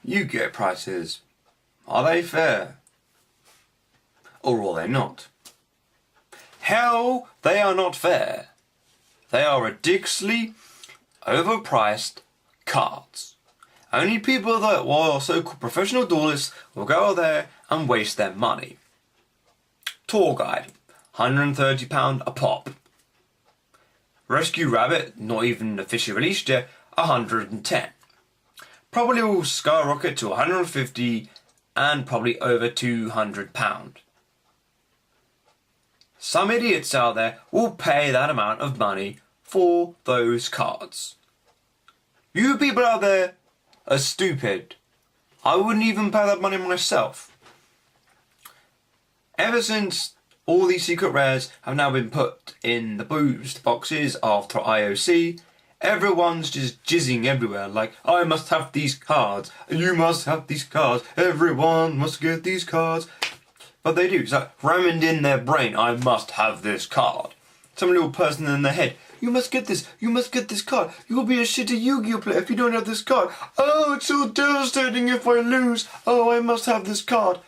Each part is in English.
Yugioh prices, are they fair? Or are they not? Hell, they are not fair. They are ridiculously overpriced cards. Only people that are so-called professional duelists will go out there and waste their money. Tour Guide, £130 a pop. Rescue Rabbit, not even officially released yet, 110. Probably will skyrocket to 150 and probably over £200. Some idiots out there will pay that amount of money for those cards. You people out there are stupid. I wouldn't even pay that money myself. Ever since all these secret rares have now been put in the boost boxes after IOC, everyone's just jizzing everywhere like, I must have these cards, and you must have these cards, everyone must get these cards. But they do, it's like ramming in their brain, I must have this card. Some little person in their head, you must get this card. You will be a shitty Yu-Gi-Oh player if you don't have this card. Oh, it's so devastating if I lose. Oh, I must have this card.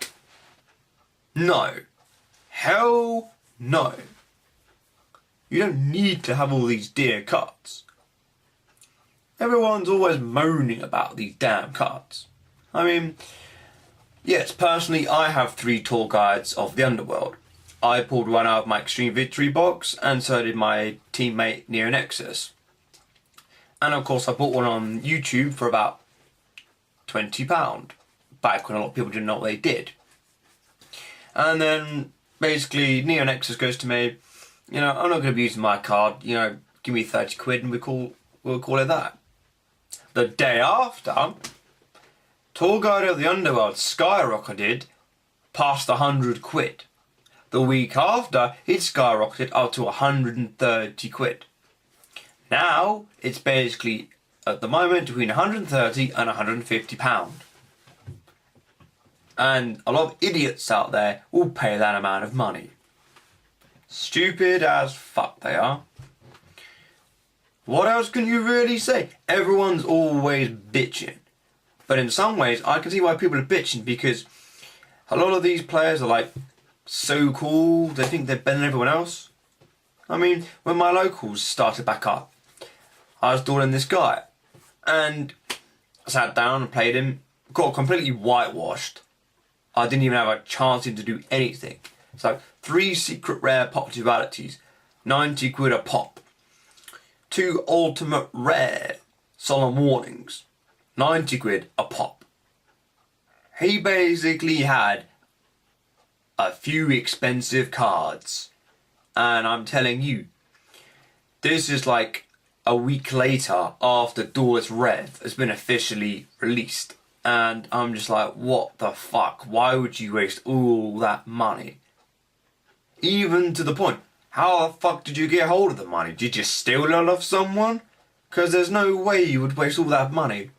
No. Hell no. You don't need to have all these dear cards. Everyone's always moaning about these damn cards. I mean, yes, personally I have 3 tour guides of the underworld. I pulled one out of my Extreme Victory box, and so did my teammate Neo Nexus. And of course I bought one on YouTube for about £20, back when a lot of people didn't know what they did. And then basically Neo Nexus goes to me, I'm not going to be using my card, give me 30 quid and we'll call it that. The day after, Tour Guide of the Underworld skyrocketed past 100 quid. The week after, it skyrocketed up to 130 quid. Now, it's basically, at the moment, between 130 and 150 pound. And a lot of idiots out there will pay that amount of money. Stupid as fuck they are. What else can you really say? Everyone's always bitching. But in some ways, I can see why people are bitching, because a lot of these players are like so cool, they think they're better than everyone else. I mean, when my locals started back up, I was dueling this guy, and I sat down and played him, got completely whitewashed. I didn't even have a chance to do anything. So 3 secret rare pop dualities, 90 quid a pop. 2 ultimate rare solemn warnings, 90 quid a pop. He basically had a few expensive cards, and I'm telling you, this is like a week later after Duelist Rev has been officially released, and I'm just like, what the fuck, why would you waste all that money? Even to the point, how the fuck did you get hold of the money? Did you steal it off someone? Because there's no way you would waste all that money.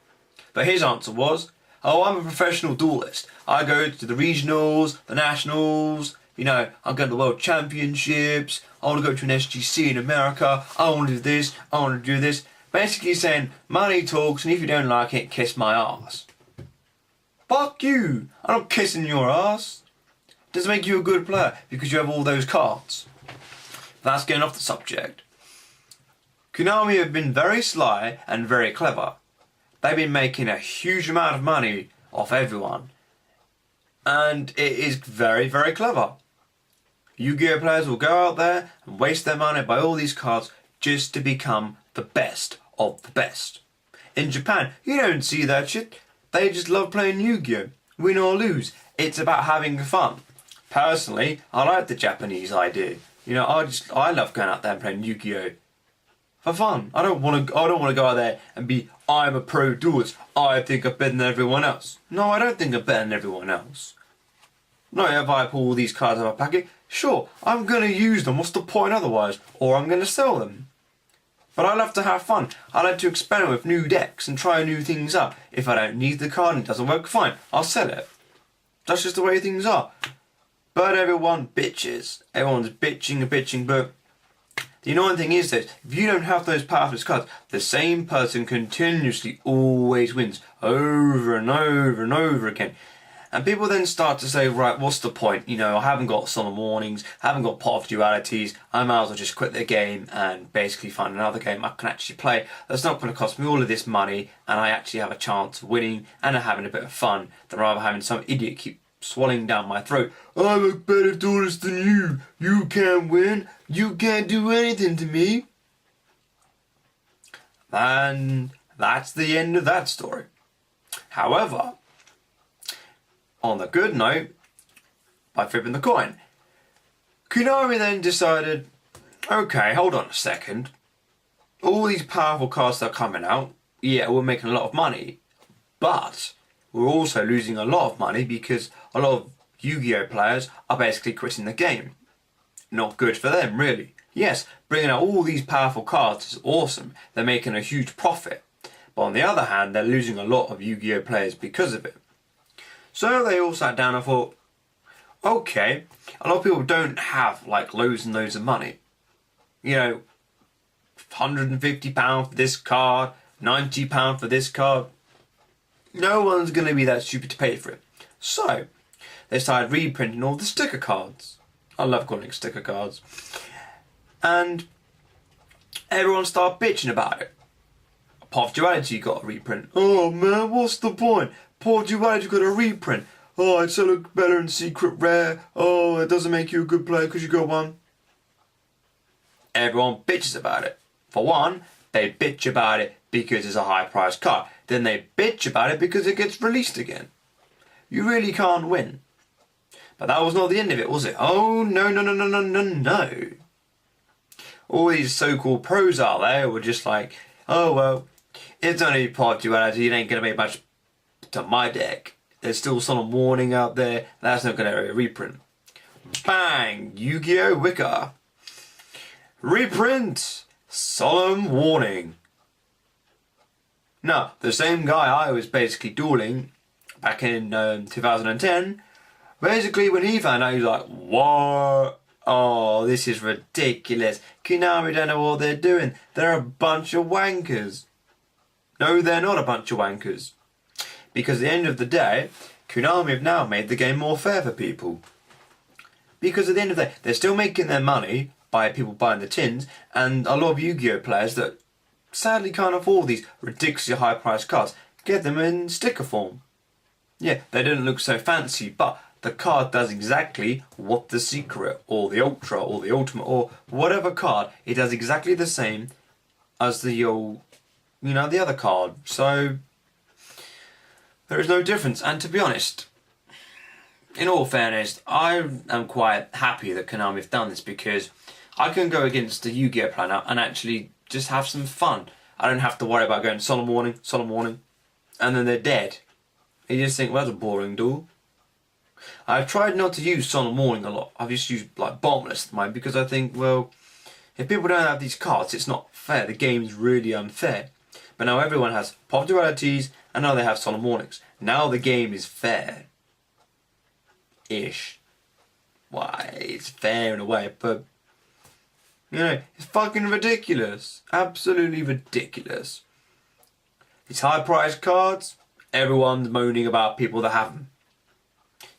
But his answer was, oh, I'm a professional duelist. I go to the regionals, the nationals, I go to the world championships, I want to go to an SGC in America, I want to do this, I want to do this. Basically saying, money talks, and if you don't like it, kiss my ass. Fuck you! I'm not kissing your ass. It doesn't make you a good player because you have all those cards. That's getting off the subject. Konami have been very sly and very clever. They've been making a huge amount of money off everyone. And it is very, very clever. Yu-Gi-Oh players will go out there and waste their money by all these cards just to become the best of the best. In Japan, you don't see that shit. They just love playing Yu-Gi-Oh. Win or lose, it's about having fun. Personally, I like the Japanese idea. I love going out there and playing Yu-Gi-Oh for fun. I don't want to go out there and be, I'm a pro duelist, I think I'm better than everyone else. No, I don't think I'm better than everyone else. No, if I pull all these cards out of my packet, sure, I'm going to use them, what's the point otherwise? Or I'm going to sell them. But I love to have fun. I like to experiment with new decks and try new things up. If I don't need the card and it doesn't work, fine, I'll sell it. That's just the way things are. But everyone bitches. Everyone's bitching and bitching, but The annoying thing is that if you don't have those powerful cards, the same person continuously always wins over and over and over again. And people then start to say, right, what's the point? You know, I haven't got solemn warnings, I haven't got pot of dualities, I might as well just quit the game and basically find another game I can actually play that's not going to cost me all of this money and I actually have a chance of winning and having a bit of fun than rather having some idiot keep swallowing down my throat. I look better duelist than you. You can't win. You can't do anything to me. And that's the end of that story. However, on the good note, by flipping the coin, Konami then decided, okay, hold on a second. All these powerful cards that are coming out, yeah, we're making a lot of money, but we're also losing a lot of money because a lot of Yu-Gi-Oh players are basically quitting the game. Not good for them, really. Yes, bringing out all these powerful cards is awesome. They're making a huge profit. But on the other hand, they're losing a lot of Yu-Gi-Oh players because of it. So they all sat down and thought, okay, a lot of people don't have like loads and loads of money. You know, £150 for this card, £90 for this card. No one's going to be that stupid to pay for it. So they started reprinting all the sticker cards. I love calling it sticker cards. And everyone started bitching about it. Pot of Duality got a reprint. Oh man, what's the point? Pot of Duality got a reprint. Oh, it's so look better in secret rare. Oh, it doesn't make you a good player because you got one. Everyone bitches about it. For one, they bitch about it because it's a high priced card. Then they bitch about it because it gets released again. You really can't win. But that was not the end of it, was it? Oh, no, no, no, no, no, no, no. All these so-called pros out there were just like, oh, well, it's only Pot of Duality, it ain't going to make much to my deck. There's still Solemn Warning out there, that's not going to reprint. Bang! Yu-Gi-Oh! Wicker. Reprint! Solemn Warning. Now, the same guy I was basically dueling back in 2010, basically when he found out, he was like, what? Oh, this is ridiculous. Konami don't know what they're doing. They're a bunch of wankers. No, they're not a bunch of wankers. Because at the end of the day, Konami have now made the game more fair for people. Because at the end of the day, they're still making their money by people buying the tins, and a lot of Yu-Gi-Oh players that sadly can't afford these ridiculously high priced cards get them in sticker form. Yeah, they don't look so fancy, but the card does exactly what the Secret or the Ultra or the Ultimate or whatever card, it does exactly the same as the old, you know, the other card. So there is no difference. And to be honest, in all fairness, I am quite happy that Konami have done this because I can go against the Yu-Gi-Oh player now and actually just have some fun. I don't have to worry about going Solemn Warning, and then they're dead. You just think, well, that's a boring duel. I've tried not to use Solemn Warning a lot. I've just used like Bombless mine because I think, well, if people don't have these cards, it's not fair. The game's really unfair. But now everyone has Pot of Dualities, and now they have Solemn Warnings. Now the game is fair. Ish. Why, it's fair in a way, but you know, it's fucking ridiculous. Absolutely ridiculous. These high priced cards, everyone's moaning about people that have them.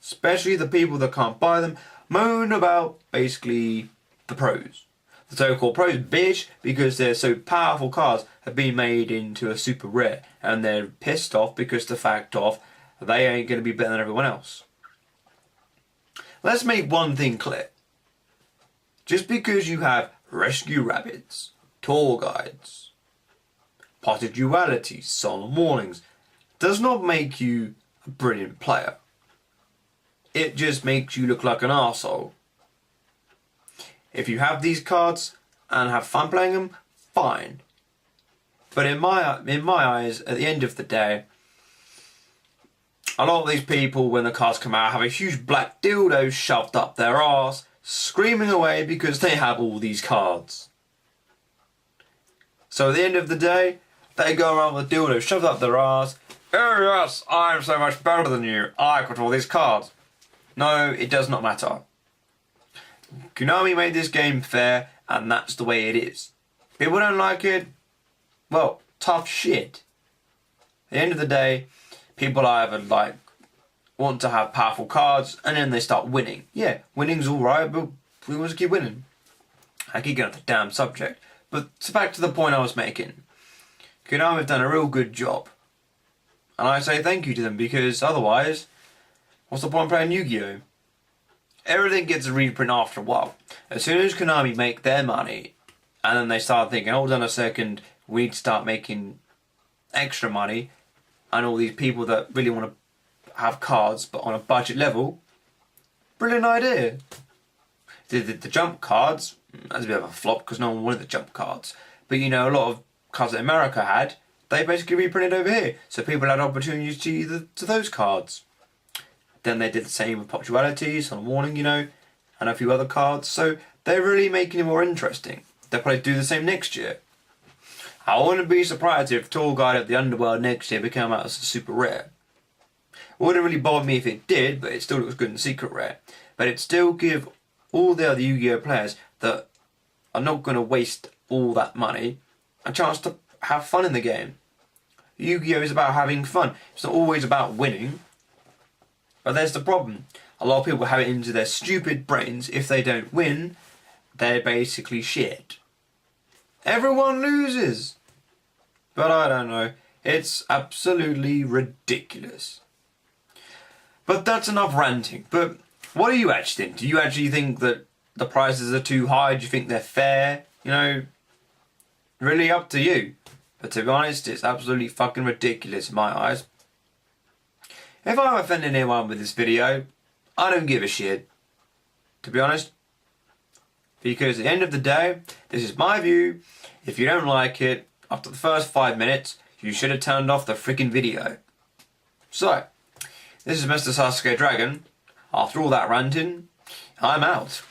Especially the people that can't buy them, moan about basically the pros. The so-called pros bitch because their so powerful cards have been made into a super rare and they're pissed off because the fact of they ain't going to be better than everyone else. Let's make one thing clear. Just because you have Rescue Rabbits, Tour Guides, Pot of Duality, Solemn Warnings, does not make you a brilliant player. It just makes you look like an arsehole. If you have these cards and have fun playing them, fine. But in my eyes, at the end of the day, a lot of these people, when the cards come out, have a huge black dildo shoved up their arse, screaming away because they have all these cards. So at the end of the day, they go around with a dildo shoved up their arse. Oh yes, I'm so much better than you. I got all these cards. No, it does not matter. Konami made this game fair, and that's the way it is. People don't like it, well, tough shit. At the end of the day, people either like want to have powerful cards and then they start winning. Yeah, winning's alright, but we want to keep winning. I keep getting off the damn subject. But back to the point I was making. Konami have done a real good job. And I say thank you to them, because otherwise, what's the point of playing Yu-Gi-Oh? Everything gets a reprint after a while. As soon as Konami make their money, and then they start thinking, hold on a second, we need to start making extra money, and all these people that really want to have cards but on a budget level, brilliant idea. The jump cards, that's a bit of a flop because no one wanted the jump cards. But you know, a lot of cards that America had, they basically reprinted over here. So people had opportunities to those cards. Then they did the same with Punctuality, Sun Warning, you know, and a few other cards. So they're really making it more interesting. They'll probably do the same next year. I wouldn't be surprised if Tour Guide of the Underworld next year became out as a super rare. It wouldn't really bother me if it did, but it still looks good in secret rare. But it'd still give all the other Yu-Gi-Oh players that are not going to waste all that money a chance to have fun in the game. Yu-Gi-Oh is about having fun. It's not always about winning. But there's the problem. A lot of people have it into their stupid brains, if they don't win, they're basically shit. Everyone loses. But I don't know. It's absolutely ridiculous. But that's enough ranting. But what do you actually think? Do you actually think that the prices are too high? Do you think they're fair? You know, really up to you. But to be honest, it's absolutely fucking ridiculous in my eyes. If I'm offending anyone with this video, I don't give a shit. To be honest. Because at the end of the day, this is my view. If you don't like it, after the first 5 minutes, you should have turned off the freaking video. So, this is Mr. Sasuke Dragon. After all that ranting, I'm out.